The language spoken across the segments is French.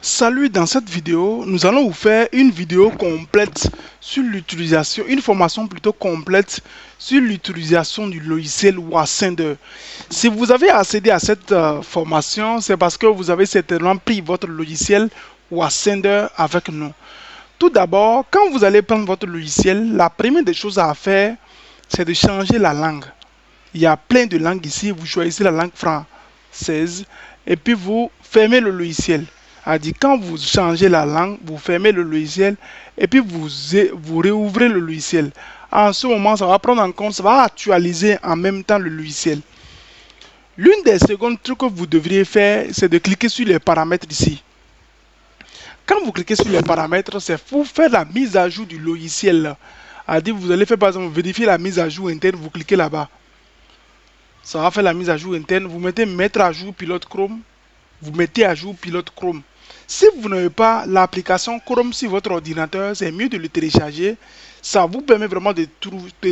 Salut, dans cette vidéo, nous allons vous faire une vidéo complète sur l'utilisation, une formation plutôt complète sur l'utilisation du logiciel Wasender. Si vous avez accédé à cette formation, c'est parce que vous avez certainement pris votre logiciel Wasender avec nous. Tout d'abord, quand vous allez prendre votre logiciel, la première des choses à faire, c'est de changer la langue. Il y a plein de langues ici, vous choisissez la langue française et puis vous fermez le logiciel. C'est-à-dire, quand vous changez la langue, vous fermez le logiciel et puis vous réouvrez le logiciel. En ce moment, ça va prendre en compte, ça va actualiser en même temps le logiciel. L'une des secondes trucs que vous devriez faire, c'est de cliquer sur les paramètres ici. Quand vous cliquez sur les paramètres, c'est pour faire la mise à jour du logiciel. C'est-à-dire, vous allez faire par exemple vérifier la mise à jour interne, vous cliquez là-bas. Ça va faire la mise à jour interne. Vous mettez mettre à jour pilote Chrome. Vous mettez à jour pilote Chrome. Si vous n'avez pas l'application Chrome sur votre ordinateur, c'est mieux de le télécharger. Ça vous permet vraiment de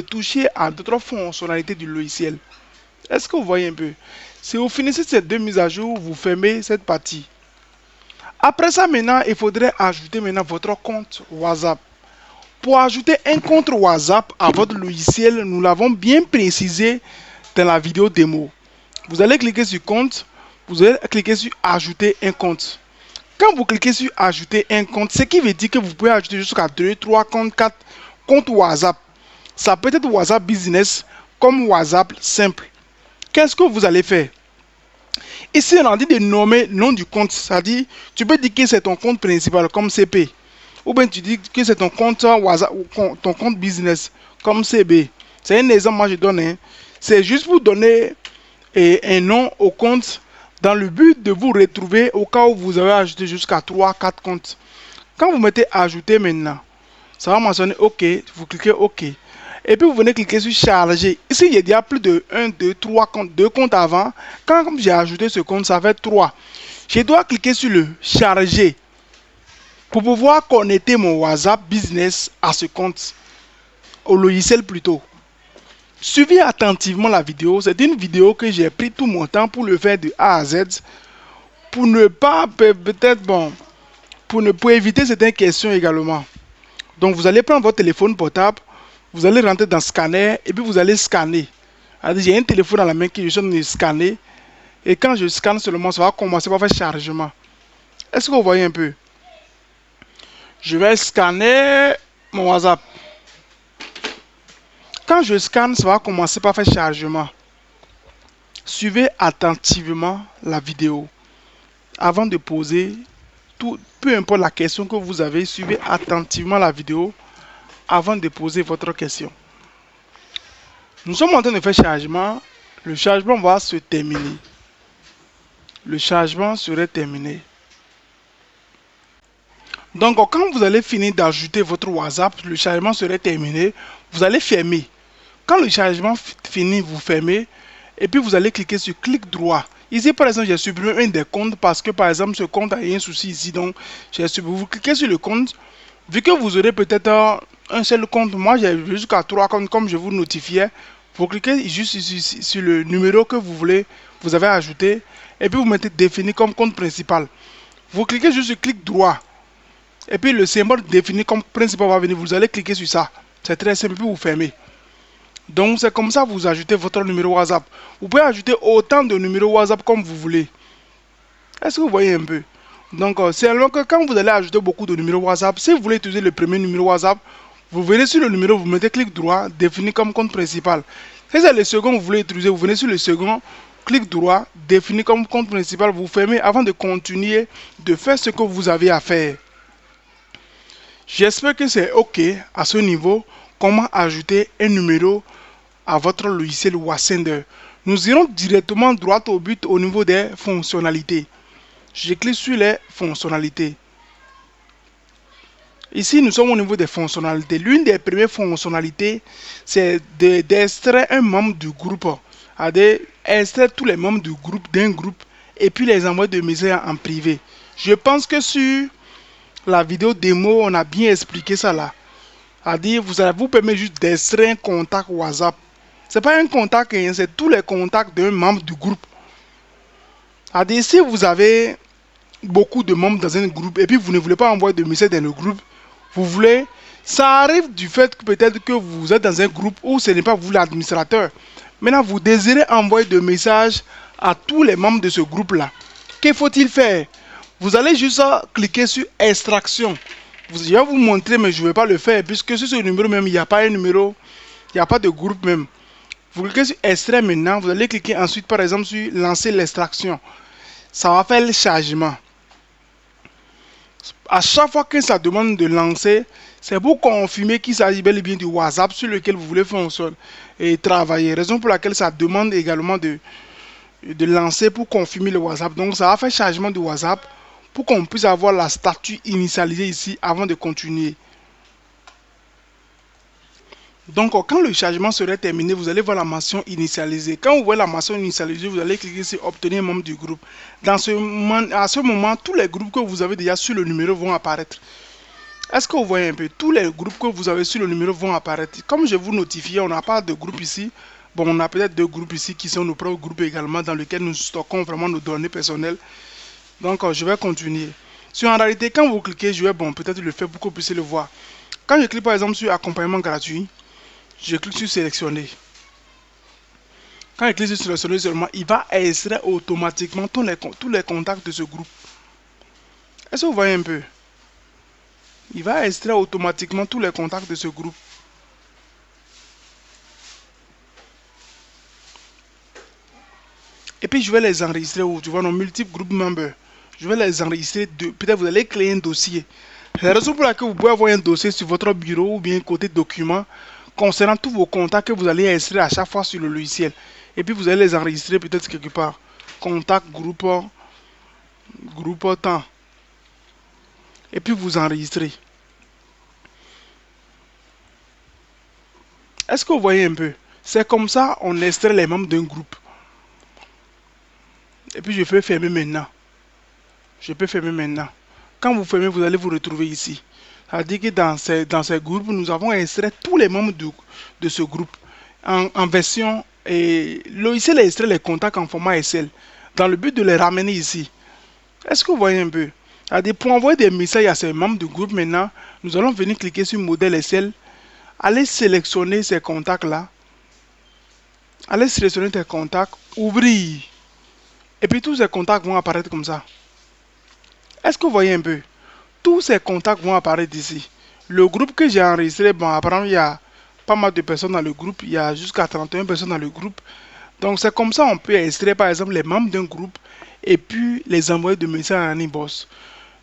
toucher à d'autres fonctionnalités du logiciel. Est-ce que vous voyez un peu? Si vous finissez ces deux mises à jour, vous fermez cette partie. Après ça, maintenant, il faudrait ajouter maintenant votre compte WhatsApp. Pour ajouter un compte WhatsApp à votre logiciel, nous l'avons bien précisé dans la vidéo démo. Vous allez cliquer sur compte, vous allez cliquer sur ajouter un compte. Quand vous cliquez sur ajouter un compte, ce qui veut dire que vous pouvez ajouter jusqu'à 2, 3 comptes, 4 comptes WhatsApp. Ça peut être WhatsApp Business comme WhatsApp simple. Qu'est-ce que vous allez faire? Ici, on a dit de nommer le nom du compte. C'est-à-dire, tu peux dire que c'est ton compte principal comme CP. Ou bien tu dis que c'est ton compte WhatsApp ou ton compte business comme CB. C'est un exemple, moi je donne. Hein. C'est juste pour donner un nom au compte dans le but de vous retrouver au cas où vous avez ajouté jusqu'à 3-4 comptes. Quand vous mettez ajouter maintenant, ça va mentionner OK, vous cliquez OK. Et puis vous venez cliquer sur charger. Ici, il y a plus de 1, 2, 3 comptes, 2 comptes avant. Quand j'ai ajouté ce compte, ça fait 3. Je dois cliquer sur le charger pour pouvoir connecter mon WhatsApp Business à ce compte, au logiciel plutôt. Suivez attentivement la vidéo. C'est une vidéo que j'ai pris tout mon temps pour le faire de A à Z. Pour ne pas, peut-être, bon, pour éviter certaines questions également. Donc, vous allez prendre votre téléphone portable, vous allez rentrer dans Scanner et puis vous allez scanner. J'ai un téléphone dans la main qui je suis en train de scanner. Et quand je scanne seulement, ça va commencer par faire chargement. Est-ce que vous voyez un peu? Je vais scanner mon WhatsApp. Quand je scanne, ça va commencer par faire chargement. Suivez attentivement la vidéo. Avant de poser, peu importe la question que vous avez, suivez attentivement la vidéo avant de poser votre question. Nous sommes en train de faire chargement. Le chargement va se terminer. Le chargement serait terminé. Donc, quand vous allez finir d'ajouter votre WhatsApp, le chargement serait terminé. Vous allez fermer. Quand le chargement finit, vous fermez. Et puis, vous allez cliquer sur clic droit. Ici, par exemple, j'ai supprimé un des comptes parce que, par exemple, ce compte a un souci ici. Donc, vous cliquez sur le compte. Vu que vous aurez peut-être un seul compte, moi, j'ai jusqu'à 3 comptes comme je vous notifiais. Vous cliquez juste ici, sur le numéro que vous voulez, vous avez ajouté. Et puis, vous mettez défini comme compte principal. Vous cliquez juste sur clic droit. Et puis le symbole défini comme principal va venir. Vous allez cliquer sur ça. C'est très simple. Puis vous fermez. Donc c'est comme ça que vous ajoutez votre numéro WhatsApp. Vous pouvez ajouter autant de numéros WhatsApp comme vous voulez. Est-ce que vous voyez un peu? Donc c'est alors que quand vous allez ajouter beaucoup de numéros WhatsApp, si vous voulez utiliser le premier numéro WhatsApp, vous venez sur le numéro, vous mettez clic droit, défini comme compte principal. Si c'est le second que vous voulez utiliser, vous venez sur le second, clic droit, défini comme compte principal, vous fermez avant de continuer de faire ce que vous avez à faire. J'espère que c'est OK à ce niveau. Comment ajouter un numéro à votre logiciel Wasender. Nous irons directement droit au but au niveau des fonctionnalités. Je clique sur les fonctionnalités. Ici, nous sommes au niveau des fonctionnalités. L'une des premières fonctionnalités, c'est d'extraire un membre du groupe. Extraire tous les membres du groupe d'un groupe et puis les envoyer de messages en privé. Je pense que sur la vidéo démo, on a bien expliqué ça là. Ça vous permet juste d'extraire un contact WhatsApp. Ce n'est pas un contact, c'est tous les contacts d'un membre du groupe. Si vous avez beaucoup de membres dans un groupe et puis vous ne voulez pas envoyer de messages dans le groupe, vous voulez, ça arrive du fait que peut-être que vous êtes dans un groupe où ce n'est pas vous l'administrateur. Maintenant, vous désirez envoyer des messages à tous les membres de ce groupe-là. Que faut-il faire? Vous allez juste cliquer sur extraction. Je vais vous montrer, mais je ne vais pas le faire puisque sur ce numéro même, il n'y a pas un numéro, il n'y a pas de groupe même. Vous cliquez sur extrait maintenant, vous allez cliquer ensuite par exemple sur lancer l'extraction. Ça va faire le chargement. À chaque fois que ça demande de lancer, c'est pour confirmer qu'il s'agit bel et bien du WhatsApp sur lequel vous voulez faire un seul et travailler. Raison pour laquelle ça demande également de lancer pour confirmer le WhatsApp. Donc ça va faire chargement du WhatsApp pour qu'on puisse avoir la statue initialisée ici avant de continuer. Donc quand le chargement serait terminé, vous allez voir la mention initialisée. Quand vous voyez la mention initialisée, vous allez cliquer sur obtenir membre du groupe. À ce moment, tous les groupes que vous avez déjà sur le numéro vont apparaître. Est-ce que vous voyez un peu? Tous les groupes que vous avez sur le numéro vont apparaître. Comme je vous notifiais, on n'a pas de groupe ici. Bon, on a peut-être deux groupes ici qui sont nos propres groupes également dans lesquels nous stockons vraiment nos données personnelles. Donc, je vais continuer. En réalité, quand vous cliquez, je vais peut-être le faire pour que vous puissiez le voir. Quand je clique par exemple sur accompagnement gratuit, je clique sur sélectionner. Quand je clique sur sélectionner seulement, il va extraire automatiquement tous les contacts de ce groupe. Est-ce que vous voyez un peu? Il va extraire automatiquement tous les contacts de ce groupe. Et puis je vais les enregistrer où tu vois nos multiples group members. Je vais les enregistrer. Peut-être vous allez créer un dossier. C'est la raison pour laquelle vous pouvez avoir un dossier sur votre bureau ou bien côté document concernant tous vos contacts que vous allez extraire à chaque fois sur le logiciel. Et puis vous allez les enregistrer peut-être quelque part. Contact, groupe temps. Et puis vous enregistrez. Est-ce que vous voyez un peu? C'est comme ça on extrait les membres d'un groupe. Et puis je peux fermer maintenant. Je peux fermer maintenant. Quand vous fermez, vous allez vous retrouver ici. C'est-à-dire que dans ces groupes, nous avons extrait tous les membres de ce groupe en version. Et logiciel a extrait les contacts en format Excel dans le but de les ramener ici. Est-ce que vous voyez un peu? C'est-à-dire pour envoyer des messages à ces membres du groupe maintenant, nous allons venir cliquer sur modèle Excel. Allez sélectionner ces contacts-là. Allez sélectionner tes contacts, ouvrir. Et puis tous ces contacts vont apparaître comme ça. Est-ce que vous voyez un peu? Tous ces contacts vont apparaître ici. Le groupe que j'ai enregistré, apparemment, il y a pas mal de personnes dans le groupe. Il y a jusqu'à 31 personnes dans le groupe. Donc, c'est comme ça on peut extraire, par exemple, les membres d'un groupe et puis les envoyer de messages en inbox.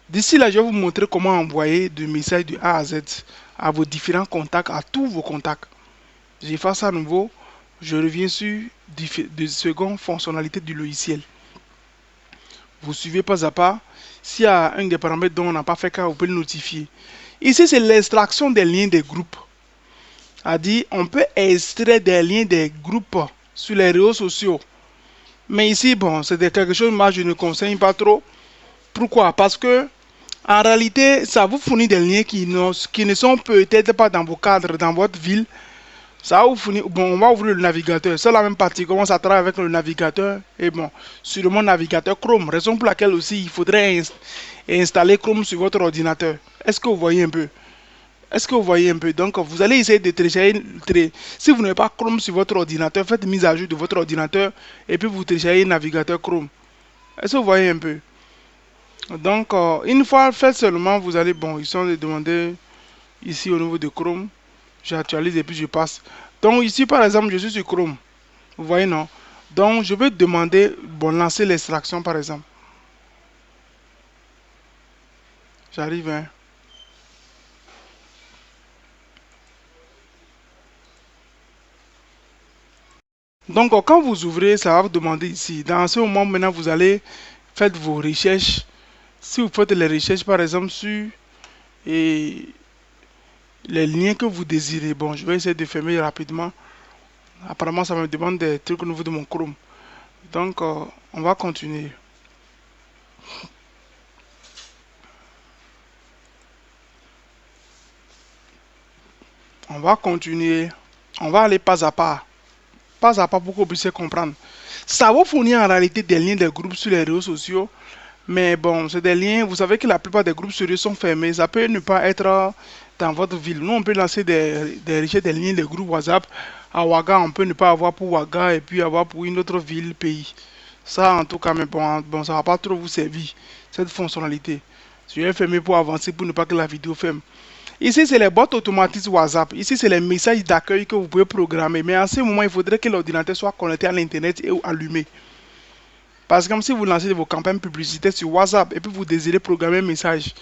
D'ici là, je vais vous montrer comment envoyer des messages de A à Z à vos différents contacts, à tous vos contacts. Je fais ça à nouveau. Je reviens sur de secondes fonctionnalités du logiciel. Vous suivez pas à pas. S'il y a un des paramètres dont on n'a pas fait cas, vous pouvez le notifier. Ici, c'est l'extraction des liens des groupes. C'est-à-dire, on peut extraire des liens des groupes sur les réseaux sociaux. Mais ici, c'est quelque chose que moi, je ne conseille pas trop. Pourquoi? Parce que, en réalité, ça vous fournit des liens qui ne sont peut-être pas dans vos cadres, dans votre ville. Ça va vous fournir, on va ouvrir le navigateur. C'est la même partie. Comment ça travaille avec le navigateur? Et sur mon navigateur Chrome. Raison pour laquelle aussi il faudrait installer Chrome sur votre ordinateur. Est-ce que vous voyez un peu? Est-ce que vous voyez un peu? Donc, vous allez essayer de télécharger. Si vous n'avez pas Chrome sur votre ordinateur, faites mise à jour de votre ordinateur et puis vous téléchargez le navigateur Chrome. Est-ce que vous voyez un peu? Donc, une fois fait seulement, vous allez, ils sont de demander ici au niveau de Chrome. J'actualise et puis je passe. Donc ici par exemple je suis sur Chrome. Vous voyez non? Donc je vais demander, lancer l'extraction par exemple. J'arrive hein. Donc quand vous ouvrez, ça va vous demander ici. Dans ce moment maintenant vous allez faire vos recherches. Si vous faites les recherches par exemple sur les liens que vous désirez. Je vais essayer de fermer rapidement. Apparemment, ça me demande des trucs au niveau de mon Chrome. Donc, on va continuer. On va continuer. On va aller pas à pas. Pas à pas pour que vous puissiez comprendre. Ça va fournir en réalité des liens des groupes sur les réseaux sociaux. Mais bon, c'est des liens. Vous savez que la plupart des groupes sérieux sont fermés. Ça peut ne pas être dans votre ville. Nous, on peut lancer des liens de groupes WhatsApp. À Ouaga, on peut ne pas avoir pour Ouaga et puis avoir pour une autre ville, pays. Ça, en tout cas, mais bon, ça va pas trop vous servir, cette fonctionnalité. Je vais fermer pour avancer pour ne pas que la vidéo ferme. Ici, c'est les boîtes automatiques WhatsApp. Ici, c'est les messages d'accueil que vous pouvez programmer. Mais en ce moment, il faudrait que l'ordinateur soit connecté à l'Internet et allumé. Parce que comme si vous lancez vos campagnes publicitaires sur WhatsApp et puis vous désirez programmer un message,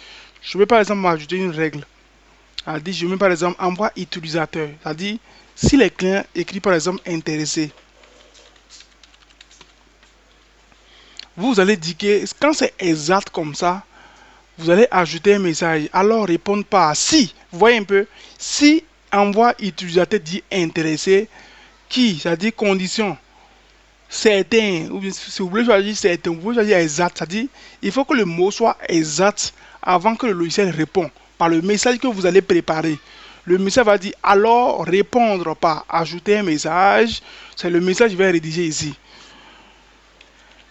je vais par exemple ajouter une règle. C'est-à-dire, je mets par exemple envoi utilisateur. C'est-à-dire, si les clients écrivent par exemple intéressé, vous allez dire que quand c'est exact comme ça, vous allez ajouter un message. Alors répondre par si. Vous voyez un peu, si envoi utilisateur dit intéressé, qui, c'est-à-dire condition. Certain, ou bien si vous voulez choisir certain, vous pouvez choisir exact, c'est-à-dire il faut que le mot soit exact avant que le logiciel réponde par le message que vous allez préparer. Le message va dire alors répondre par ajouter un message, c'est le message que je vais rédiger ici.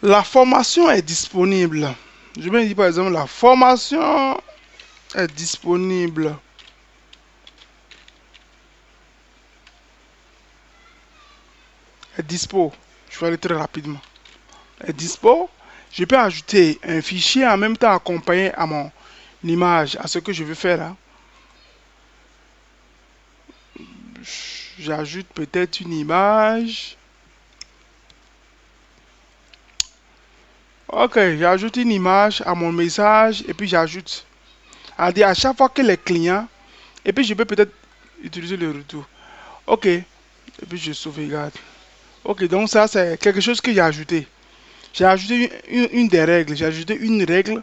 La formation est disponible. Je vais dire par exemple la formation est disponible. Est dispo. Je vais aller très rapidement. Est dispo. Je peux ajouter un fichier en même temps accompagné à mon image, à ce que je veux faire là. J'ajoute peut-être une image. Ok, j'ajoute une image à mon message et puis j'ajoute. À chaque fois que les clients, et puis je peux peut-être utiliser le retour. Ok, et puis je sauvegarde. Ok, donc ça c'est quelque chose que j'ai ajouté. J'ai ajouté une des règles. J'ai ajouté une règle.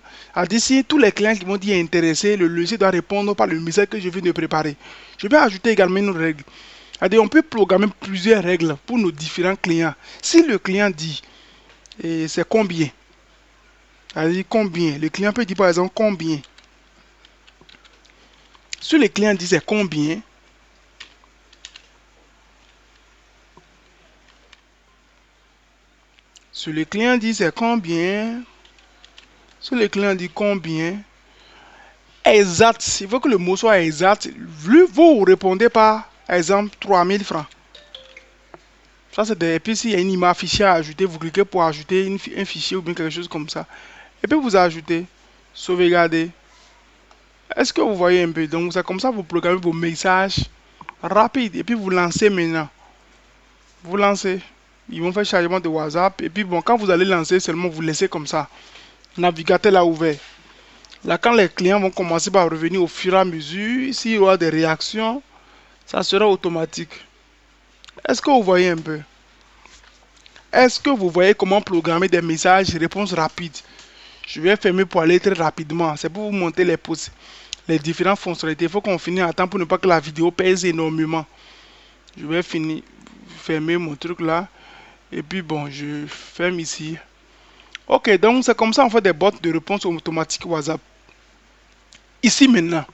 Si tous les clients qui vont dire intéressés, le logiciel doit répondre par le message que je viens de préparer. Je vais ajouter également une règle. On peut programmer plusieurs règles pour nos différents clients. Si le client dit c'est combien, combien, le client peut dire par exemple combien. Si le client dit c'est combien, si le client dit c'est combien, si le client dit combien, exact, il faut que le mot soit exact. Vous répondez par exemple 3000 francs. Ça c'est des... Et puis s'il y a une image fichier à ajouter, vous cliquez pour ajouter un fichier ou bien quelque chose comme ça. Et puis vous ajoutez, sauvegardez. Est-ce que vous voyez un peu? Donc c'est comme ça que vous programmez vos messages rapides. Et puis vous lancez maintenant. Vous lancez. Ils vont faire chargement de WhatsApp. Et puis bon, quand vous allez lancer, seulement vous laissez comme ça. Navigateur là ouvert. Là, quand les clients vont commencer par revenir au fur et à mesure, s'il y aura des réactions, ça sera automatique. Est-ce que vous voyez un peu? Est-ce que vous voyez comment programmer des messages réponses rapides? Je vais fermer pour aller très rapidement. C'est pour vous montrer les différentes fonctionnalités. Il faut qu'on finisse à temps pour ne pas que la vidéo pèse énormément. Je vais finir, fermer mon truc là. Et puis bon, je ferme ici. Ok, donc c'est comme ça on fait des bots de réponse automatique WhatsApp. Ici maintenant,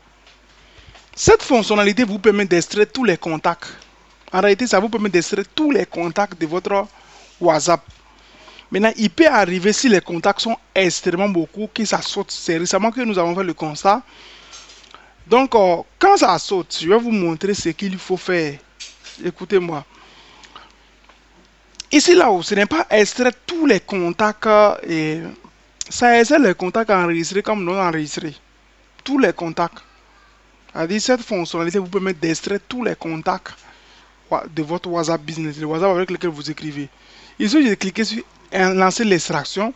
cette fonctionnalité vous permet d'extraire tous les contacts. En réalité, ça vous permet d'extraire tous les contacts de votre WhatsApp. Maintenant, il peut arriver si les contacts sont extrêmement beaucoup, que ça saute. C'est récemment que nous avons fait le constat. Donc, quand ça saute, je vais vous montrer ce qu'il faut faire. Écoutez-moi. Ici, là-haut, ce n'est pas extraire tous les contacts. Et ça extrait les contacts enregistrés comme non enregistrés. Tous les contacts. C'est-à-dire, cette fonctionnalité vous permet d'extraire tous les contacts de votre WhatsApp Business, le WhatsApp avec lequel vous écrivez. Il suffit de cliquer sur lancer l'extraction.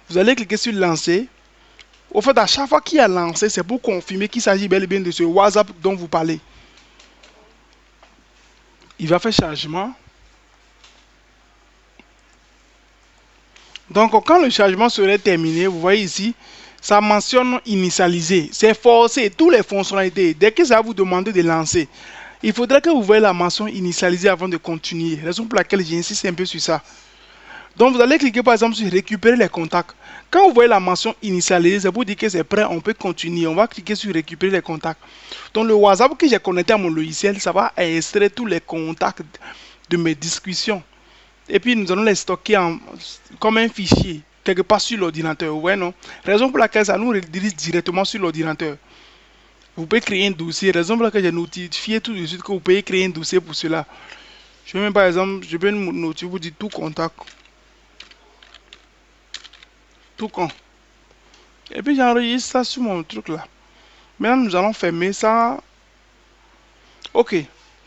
Vous allez cliquer sur lancer. Au fait, à chaque fois qu'il y a lancé, c'est pour confirmer qu'il s'agit bel et bien de ce WhatsApp dont vous parlez. Il va faire chargement. Donc, quand le chargement serait terminé, vous voyez ici, ça mentionne initialiser. C'est forcé, toutes les fonctionnalités. Dès que ça va vous demander de lancer, il faudra que vous voyez la mention initialiser avant de continuer. Raison pour laquelle j'insiste un peu sur ça. Donc, vous allez cliquer par exemple sur récupérer les contacts. Quand vous voyez la mention initialisée, c'est pour dire que c'est prêt, on peut continuer. On va cliquer sur récupérer les contacts. Donc, le WhatsApp que j'ai connecté à mon logiciel, ça va extraire tous les contacts de mes discussions. Et puis, nous allons les stocker comme un fichier. quelque part sur l'ordinateur. Ouais, non. Raison pour laquelle ça nous redirige directement sur l'ordinateur. Vous pouvez créer un dossier. Raison pour laquelle j'ai notifié tout de suite que vous pouvez créer un dossier pour cela. Je vais même par exemple, je vais notifier, vous dire tout contact. Tout con. Et puis j'enregistre ça sur mon truc là. Maintenant, nous allons fermer ça. Ok.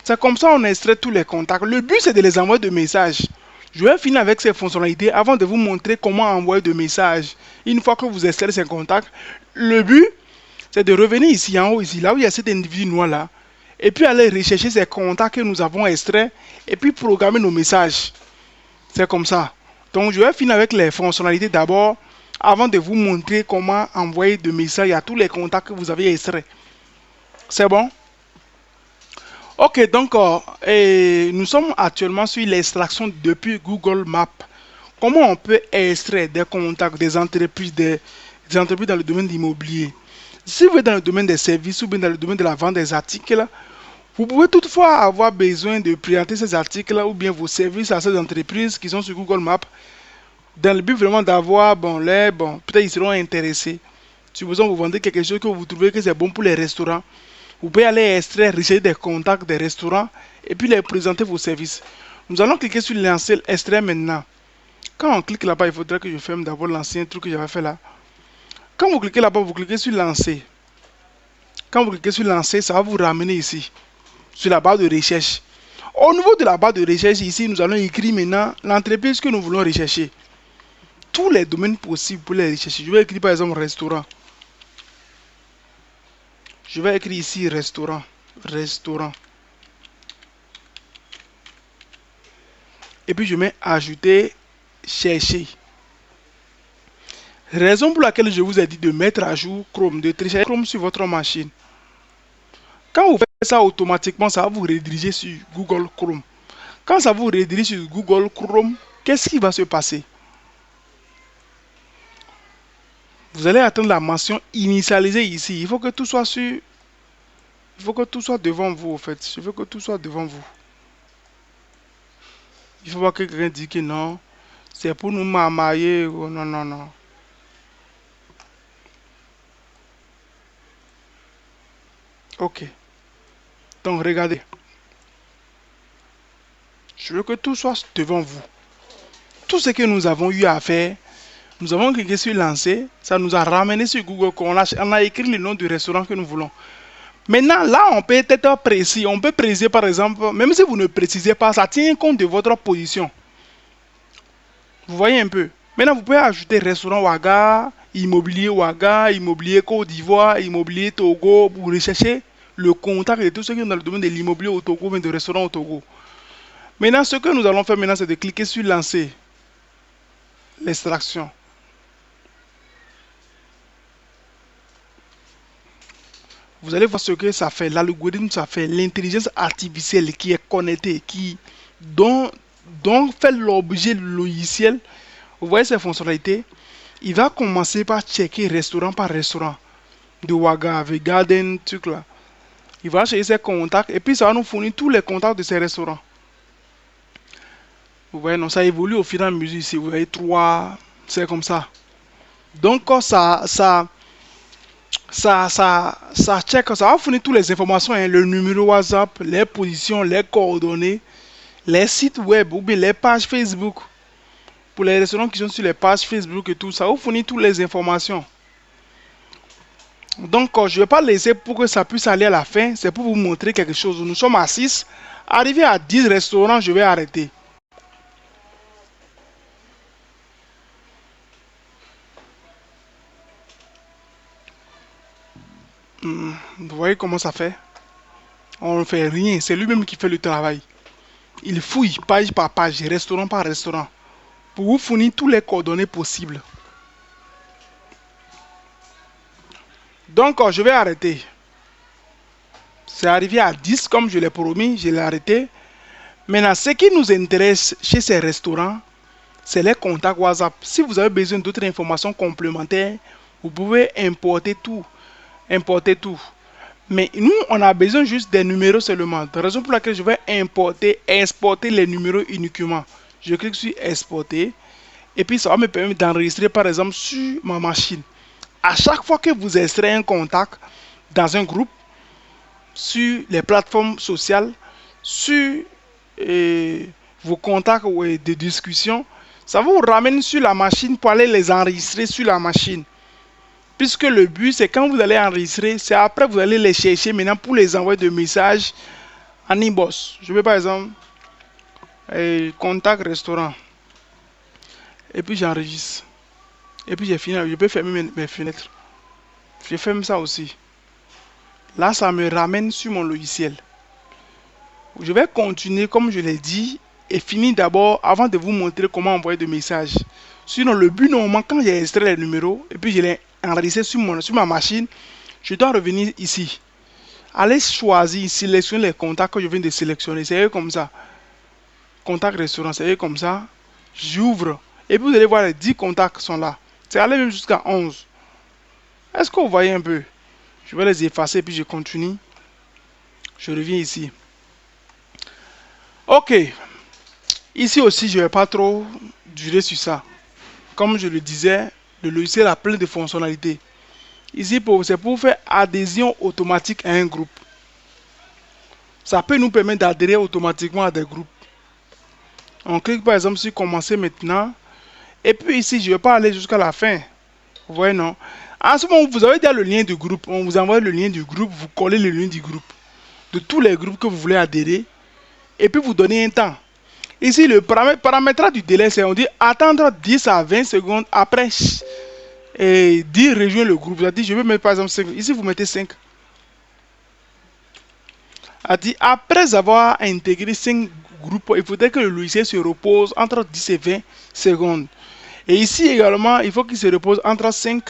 C'est comme ça on extrait tous les contacts. Le but, c'est de les envoyer de messages. Je vais finir avec ces fonctionnalités avant de vous montrer comment envoyer de messages. Une fois que vous extraitez ces contacts, le but, c'est de revenir ici en haut, ici, là où il y a cet individu noir là. Et puis aller rechercher ces contacts que nous avons extraits et puis programmer nos messages. C'est comme ça. Donc, je vais finir avec les fonctionnalités d'abord avant de vous montrer comment envoyer de messages à tous les contacts que vous avez extraits. C'est bon? Ok, donc nous sommes actuellement sur l'extraction depuis Google Maps. Comment on peut extraire des contacts des entreprises dans le domaine immobilier? Si vous êtes dans le domaine des services ou bien dans le domaine de la vente des articles, vous pouvez toutefois avoir besoin de présenter ces articles ou bien vos services à ces entreprises qui sont sur Google Maps dans le but vraiment d'avoir, peut-être ils seront intéressés. Supposons que vous vendez quelque chose que vous trouvez que c'est bon pour les restaurants. Vous pouvez aller extraire, rechercher des contacts des restaurants et puis les présenter vos services. Nous allons cliquer sur lancer extrait maintenant. Quand on clique là-bas, il faudrait que je ferme d'abord l'ancien truc que j'avais fait là. Quand vous cliquez là-bas, vous cliquez sur lancer. Quand vous cliquez sur lancer, ça va vous ramener ici, sur la barre de recherche. Au niveau de la barre de recherche, ici, nous allons écrire maintenant l'entreprise que nous voulons rechercher. Tous les domaines possibles pour les rechercher. Je vais écrire par exemple restaurant. Je vais écrire ici restaurant. Restaurant. Et puis je mets ajouter, chercher. Raison pour laquelle je vous ai dit de mettre à jour Chrome, de télécharger Chrome sur votre machine. Quand vous faites ça automatiquement, ça va vous rediriger sur Google Chrome. Quand ça vous redirige sur Google Chrome, qu'est-ce qui va se passer? Vous allez attendre la mention initialisée ici. Il faut que tout soit sur... Il faut que tout soit devant vous, en fait. Je veux que tout soit devant vous. Il faut pas que quelqu'un dise que non. C'est pour nous marier. Oh, non, non, non. Ok. Donc, regardez. Je veux que tout soit devant vous. Tout ce que nous avons eu à faire, nous avons cliqué sur lancer. Ça nous a ramené sur Google. On a écrit le nom du restaurant que nous voulons. Maintenant, là, on peut être précis. On peut préciser, par exemple, même si vous ne précisez pas, ça tient compte de votre position. Vous voyez un peu. Maintenant, vous pouvez ajouter restaurant Ouaga, immobilier Côte d'Ivoire, immobilier Togo, pour rechercher le contact de tous ceux qui sont dans le domaine de l'immobilier au Togo, mais de restaurant au Togo. Maintenant, ce que nous allons faire maintenant, c'est de cliquer sur lancer l'extraction. Vous allez voir ce que ça fait, l'algorithme, ça fait l'intelligence artificielle qui est connectée, dont fait l'objet logiciel. Vous voyez ces fonctionnalités? Il va commencer par checker restaurant par restaurant de Ouaga, avec Garden, truc là. Il va chercher ses contacts et puis ça va nous fournir tous les contacts de ces restaurants. Vous voyez, non, ça évolue au fur et à mesure ici. Vous voyez, 3, c'est comme ça. Donc, ça check, ça va fournir toutes les informations, hein, le numéro WhatsApp, les positions, les coordonnées, les sites web ou bien les pages Facebook. Pour les restaurants qui sont sur les pages Facebook et tout, ça va vous fournir toutes les informations. Donc, je ne vais pas laisser pour que ça puisse aller à la fin, c'est pour vous montrer quelque chose. Nous sommes à 6. Arrivé à 10 restaurants, je vais arrêter. Vous voyez comment ça fait? On ne fait rien, c'est lui-même qui fait le travail. Il fouille page par page, restaurant par restaurant, pour vous fournir tous les coordonnées possibles. Donc, je vais arrêter. C'est arrivé à 10, comme je l'ai promis, je l'ai arrêté. Maintenant, ce qui nous intéresse chez ces restaurants, c'est les contacts WhatsApp. Si vous avez besoin d'autres informations complémentaires, vous pouvez importer tout. Mais nous, on a besoin juste des numéros seulement. La raison pour laquelle je vais exporter les numéros uniquement. Je clique sur exporter. Et puis, ça va me permettre d'enregistrer, par exemple, sur ma machine. À chaque fois que vous extraitez un contact dans un groupe, sur les plateformes sociales, sur vos contacts de discussion, ça vous ramène sur la machine pour aller les enregistrer sur la machine. Puisque le but, c'est quand vous allez enregistrer, c'est après vous allez les chercher maintenant pour les envoyer de messages en inbox. Je vais par exemple, contact restaurant. Et puis j'enregistre. Et puis j'ai fini, je peux fermer mes fenêtres. Je ferme ça aussi. Là, ça me ramène sur mon logiciel. Je vais continuer comme je l'ai dit et finir d'abord avant de vous montrer comment envoyer des messages. Sinon, le but normalement, quand j'ai extrait les numéros et puis je l'ai enregistré sur ma machine, je dois revenir ici. Allez choisir, sélectionner les contacts que je viens de sélectionner. C'est comme ça. Contact restaurant, c'est comme ça. J'ouvre. Et puis vous allez voir les 10 contacts sont là. C'est aller même jusqu'à 11. Est-ce que vous voyez un peu? Je vais les effacer puis je continue. Je reviens ici. Ok. Ici aussi, je ne vais pas trop durer sur ça. Comme je le disais, le logiciel a plein de fonctionnalités. Ici, c'est pour faire adhésion automatique à un groupe. Ça peut nous permettre d'adhérer automatiquement à des groupes. On clique par exemple sur commencer maintenant. Et puis ici, je ne vais pas aller jusqu'à la fin. Vous voyez, non? En ce moment, vous avez déjà le lien du groupe. On vous envoie le lien du groupe. Vous collez le lien du groupe. De tous les groupes que vous voulez adhérer. Et puis vous donnez un temps. Ici, le paramétrage du délai, c'est on dit attendre 10 à 20 secondes après et dire rejoindre le groupe. C'est-à-dire, je vais mettre par exemple 5. Ici, vous mettez 5. Après avoir intégré 5 groupes, il faudrait que le logiciel se repose entre 10 et 20 secondes. Et ici également, il faut qu'il se repose entre 5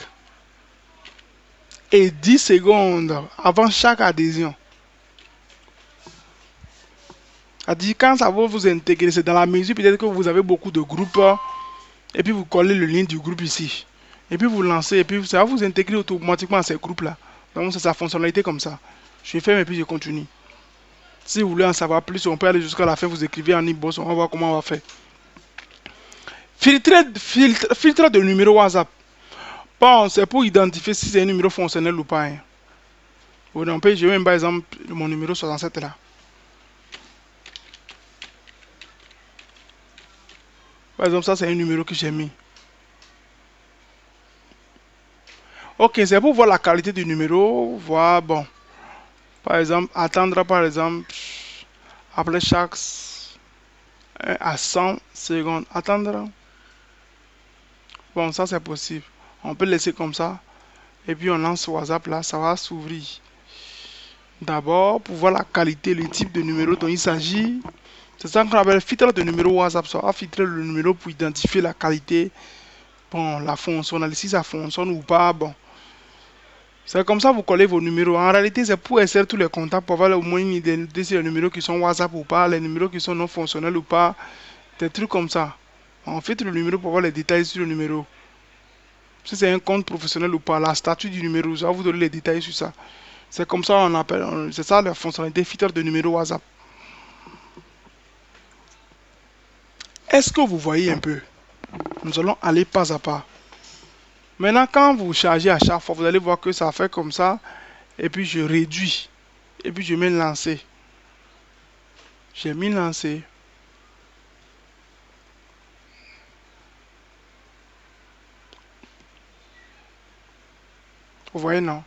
et 10 secondes avant chaque adhésion. Quand ça va vous intégrer, c'est dans la mesure peut-être que vous avez beaucoup de groupes et puis vous collez le lien du groupe ici. Et puis vous lancez et puis ça va vous intégrer automatiquement à ces groupes-là. Donc c'est sa fonctionnalité comme ça. Je ferme et puis je continue. Si vous voulez en savoir plus, on peut aller jusqu'à la fin, vous écrivez en inbox, on va voir comment on va faire. Filtre de numéro WhatsApp. Bon, c'est pour identifier si c'est un numéro fonctionnel ou pas. Hein. Je vais même par exemple mon numéro 67 là. Par exemple, ça c'est un numéro que j'ai mis. Ok, c'est pour voir la qualité du numéro. Voir, bon. Par exemple, attendre par exemple, après chaque à 100 secondes. Attendre. Bon, ça c'est possible. On peut laisser comme ça. Et puis on lance WhatsApp là, ça va s'ouvrir. D'abord, pour voir la qualité, le type de numéro dont il s'agit. C'est ça qu'on appelle filtre de numéro WhatsApp. Ça va filtrer le numéro pour identifier la qualité. Bon, la fonctionnalité, si ça fonctionne ou pas. Bon. C'est comme ça que vous collez vos numéros. En réalité, c'est pour essayer tous les contacts pour avoir au moins une idée de si les numéros qui sont WhatsApp ou pas, les numéros qui sont non fonctionnels ou pas. Des trucs comme ça. On filtre le numéro pour voir les détails sur le numéro. Si c'est un compte professionnel ou pas, la statut du numéro, ça va vous donner les détails sur ça. C'est comme ça on appelle, c'est ça la fonctionnalité filtre de numéro WhatsApp. Est-ce que vous voyez un peu? Nous allons aller pas à pas. Maintenant, quand vous chargez à chaque fois, vous allez voir que ça fait comme ça. Et puis je réduis. Et puis je mets lancer. J'ai mis lancer. Vous voyez, non?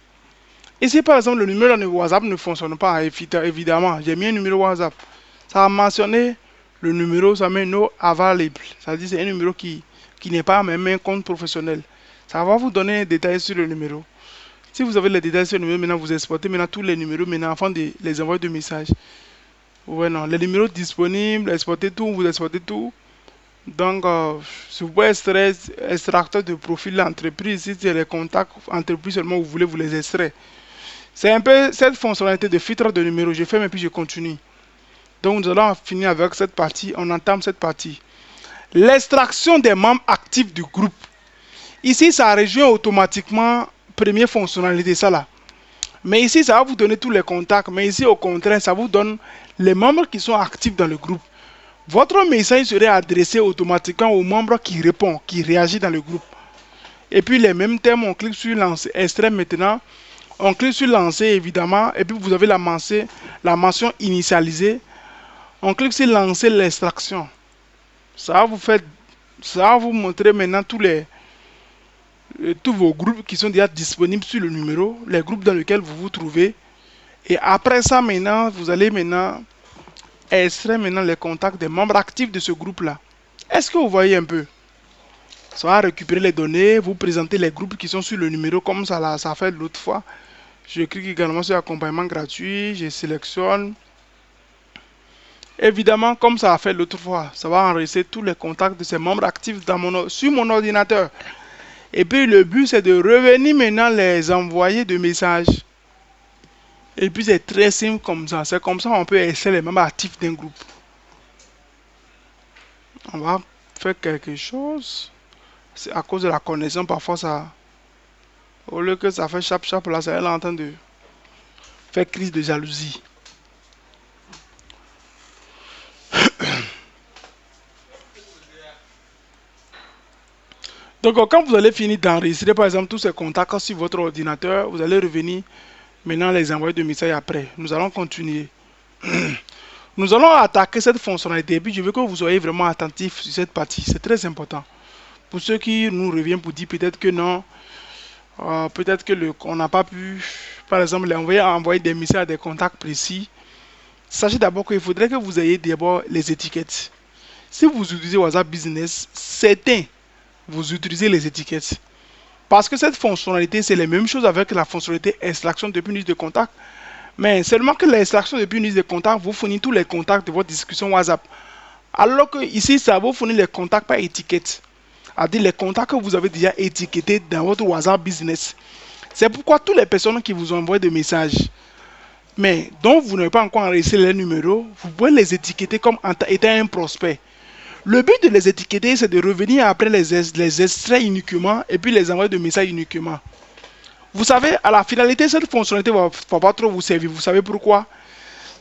Ici, par exemple, le numéro de WhatsApp ne fonctionne pas, évidemment. J'ai mis un numéro WhatsApp. Ça a mentionné le numéro, ça met no available. Ça dit c'est un numéro qui n'est pas même un compte professionnel. Ça va vous donner des détails sur le numéro. Si vous avez les détails sur le numéro, maintenant vous exportez maintenant tous les numéros maintenant afin de les envoyer de messages. Ouais, non. Les numéros disponibles, exportez tout, vous exportez tout. Donc, si vous pouvez extraire extracteur de profil d'entreprise, si c'est les contacts entreprise seulement, vous voulez vous les extraire. C'est un peu cette fonctionnalité de filtre de numéros. Je ferme et puis je continue. Donc nous allons finir avec cette partie. On entame cette partie. L'extraction des membres actifs du groupe. Ici, ça rejoint automatiquement première fonctionnalité, ça là. Mais ici, ça va vous donner tous les contacts. Mais ici, au contraire, ça vous donne les membres qui sont actifs dans le groupe. Votre message serait adressé automatiquement aux membres qui répondent, qui réagissent dans le groupe. Et puis les mêmes thèmes, on clique sur lancer, extrait maintenant. On clique sur lancer évidemment. Et puis vous avez la mention initialisée. On clique sur lancer l'extraction. Ça va vous montrer maintenant tous vos groupes qui sont déjà disponibles sur le numéro, les groupes dans lesquels vous vous trouvez. Et après ça maintenant, vous allez maintenant extraire maintenant les contacts des membres actifs de ce groupe-là. Est-ce que vous voyez un peu? Ça va récupérer les données, vous présenter les groupes qui sont sur le numéro comme ça fait l'autre fois. Je clique également sur accompagnement gratuit, je sélectionne. Évidemment, comme ça a fait l'autre fois, ça va enregistrer tous les contacts de ces membres actifs sur mon ordinateur. Et puis le but c'est de revenir maintenant les envoyer de messages. Et puis c'est très simple comme ça. C'est comme ça qu'on peut extraire les membres actifs d'un groupe. On va faire quelque chose. C'est à cause de la connexion, parfois ça... Au lieu que ça fait chap là, ça est en train de faire crise de jalousie. Donc quand vous allez finir d'enregistrer par exemple tous ces contacts sur votre ordinateur, vous allez revenir maintenant les envoyer de messages après. Nous allons continuer. Nous allons attaquer cette fonctionnalité. Et puis je veux que vous soyez vraiment attentifs sur cette partie. C'est très important. Pour ceux qui nous reviennent pour dire peut-être que non, peut-être que on n'a pas pu, par exemple, envoyer des messages à des contacts précis. Sachez d'abord qu'il faudrait que vous ayez d'abord les étiquettes. Si vous utilisez WhatsApp Business, certains vous utilisez les étiquettes. Parce que cette fonctionnalité, c'est la même chose avec la fonctionnalité extraction depuis une liste de contacts. Mais seulement que l'extraction depuis une liste de contacts vous fournit tous les contacts de votre discussion WhatsApp. Alors que ici, ça vous fournit les contacts par étiquette. C'est-à-dire les contacts que vous avez déjà étiquetés dans votre WhatsApp Business. C'est pourquoi toutes les personnes qui vous envoient des messages, mais dont vous n'avez pas encore enregistré les numéros, vous pouvez les étiqueter comme étant un prospect. Le but de les étiqueter, c'est de revenir après les extraits uniquement et puis les envoyer de messages uniquement. Vous savez, à la finalité, cette fonctionnalité ne va pas trop vous servir. Vous savez pourquoi?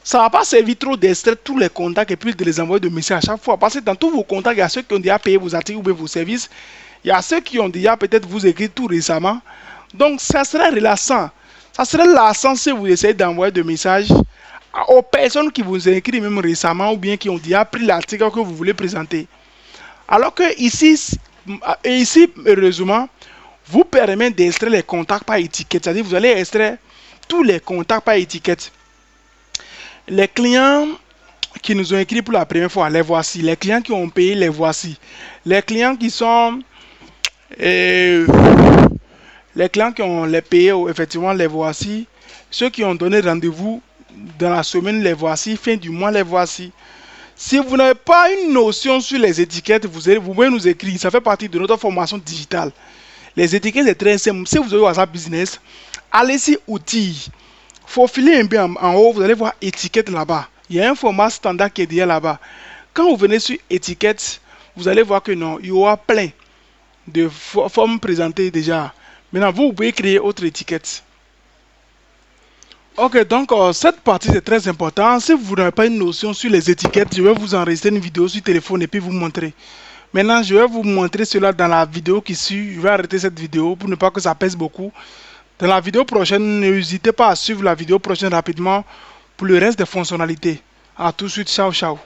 Ça ne va pas servir trop d'extraire tous les contacts et puis de les envoyer de messages à chaque fois. Parce que dans tous vos contacts, il y a ceux qui ont déjà payé vos articles ou bien vos services. Il y a ceux qui ont déjà peut-être vous écrit tout récemment. Donc, ça serait relaxant. Ça serait lassant si vous essayez d'envoyer des messages aux personnes qui vous ont écrit même récemment ou bien qui ont déjà pris l'article que vous voulez présenter. Alors que ici heureusement, vous permet d'extraire les contacts par étiquette. C'est-à-dire vous allez extraire tous les contacts par étiquette. Les clients qui nous ont écrit pour la première fois, les voici. Les clients qui ont payé, les voici. Les clients qui sont... les clients qui ont les payés, effectivement, les voici. Ceux qui ont donné rendez-vous dans la semaine, les voici. Fin du mois, les voici. Si vous n'avez pas une notion sur les étiquettes, vous pouvez nous écrire. Ça fait partie de notre formation digitale. Les étiquettes, c'est très simple. Si vous avez WhatsApp Business, allez-y, outils. Faufilez un peu en haut, vous allez voir étiquette là-bas. Il y a un format standard qui est déjà là-bas. Quand vous venez sur étiquette, vous allez voir que non, il y aura plein de formes présentées déjà. Maintenant, vous pouvez créer autre étiquette. Ok, donc cette partie c'est très important. Si vous n'avez pas une notion sur les étiquettes, je vais vous enregistrer une vidéo sur téléphone et puis vous montrer. Maintenant, je vais vous montrer cela dans la vidéo qui suit. Je vais arrêter cette vidéo pour ne pas que ça pèse beaucoup. Dans la vidéo prochaine, n'hésitez pas à suivre la vidéo prochaine rapidement pour le reste des fonctionnalités. A tout de suite, ciao, ciao.